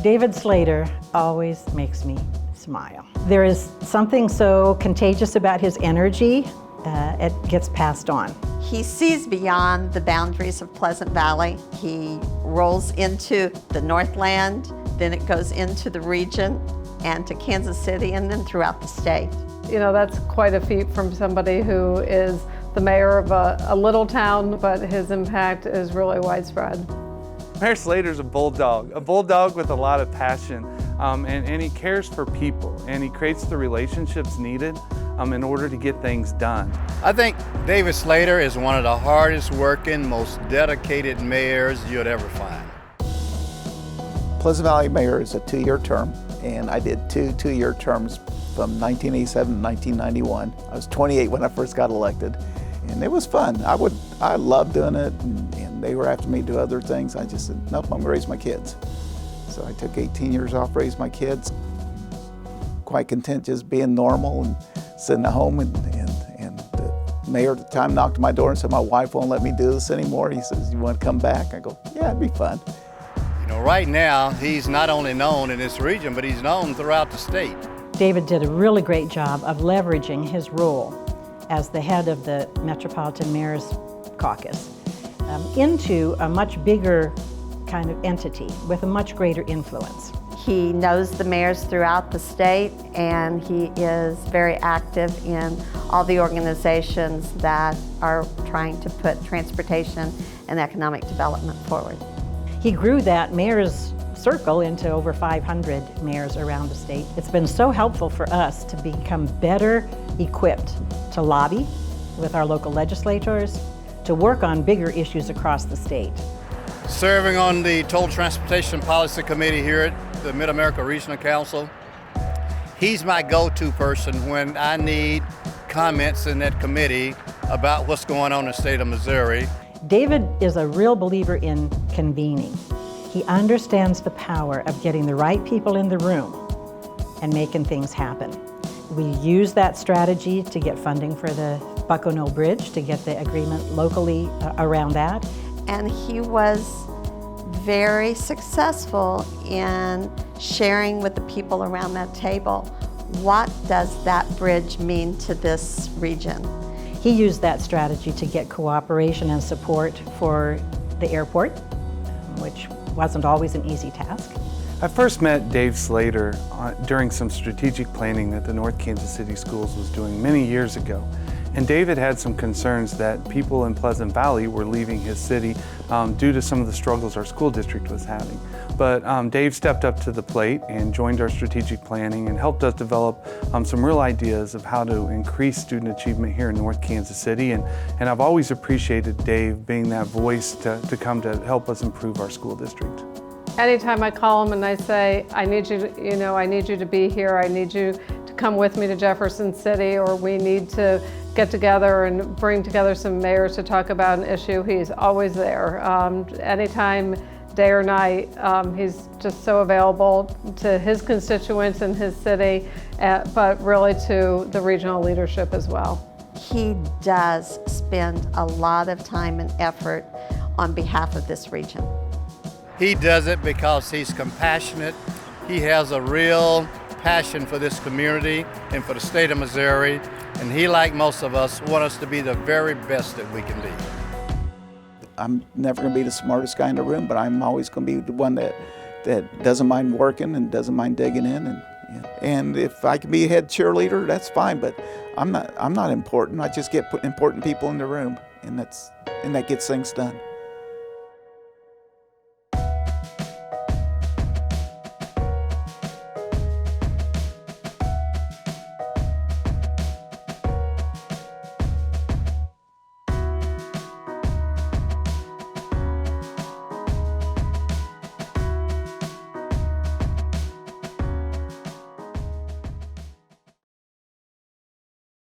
David Slater always makes me smile. There is something so contagious about his energy, it gets passed on. He sees beyond the boundaries of Pleasant Valley. He rolls into the Northland, then it goes into the region and to Kansas City and then throughout the state. You know, that's quite a feat from somebody who is the mayor of a little town, but his impact is really widespread. Mayor Slater's a bulldog with a lot of passion, and he cares for people, and he creates the relationships needed in order to get things done. I think David Slater is one of the hardest working, most dedicated mayors you'd ever find. Pleasant Valley Mayor is a 2-year term, and I did two-year terms from 1987 to 1991. I was 28 when I first got elected, and it was fun. I loved doing it, and they were after me to do other things. I just said, nope, I'm gonna raise my kids. So I took 18 years off, raised my kids. Quite content just being normal and sitting at home, and the mayor at the time knocked on my door and said, my wife won't let me do this anymore. He says, you want to come back? I go, yeah, it'd be fun. You know, right now, he's not only known in this region, but he's known throughout the state. David did a really great job of leveraging his role as the head of the Metropolitan Mayor's Caucus into a much bigger kind of entity with a much greater influence. He knows the mayors throughout the state, and he is very active in all the organizations that are trying to put transportation and economic development forward. He grew that mayor's circle into over 500 mayors around the state. It's been so helpful for us to become better equipped to lobby with our local legislators, to work on bigger issues across the state. Serving on the Total Transportation Policy Committee here at the Mid-America Regional Council, he's my go-to person when I need comments in that committee about what's going on in the state of Missouri. David is a real believer in convening. He understands the power of getting the right people in the room and making things happen. We use that strategy to get funding for the Bucko Knoll Bridge, to get the agreement locally around that. And he was very successful in sharing with the people around that table, what does that bridge mean to this region? He used that strategy to get cooperation and support for the airport, which wasn't always an easy task. I first met Dave Slater during some strategic planning that the North Kansas City Schools was doing many years ago. And David had some concerns that people in Pleasant Valley were leaving his city due to some of the struggles our school district was having. But Dave stepped up to the plate and joined our strategic planning and helped us develop some real ideas of how to increase student achievement here in North Kansas City. And I've always appreciated Dave being that voice to come to help us improve our school district. Anytime I call him and I say, I need you to, I need you to be here, I need you to come with me to Jefferson City, or we need to get together and bring together some mayors to talk about an issue, he's always there. Anytime, day or night, he's just so available to his constituents in his city, but really to the regional leadership as well. He does spend a lot of time and effort on behalf of this region. He does it because he's compassionate. He has a real passion for this community and for the state of Missouri. And he, like most of us, wants us to be the very best that we can be. I'm never going to be the smartest guy in the room, but I'm always going to be the one that doesn't mind working and doesn't mind digging in. And if I can be a head cheerleader, that's fine. But I'm not important. I just get important people in the room, and that gets things done.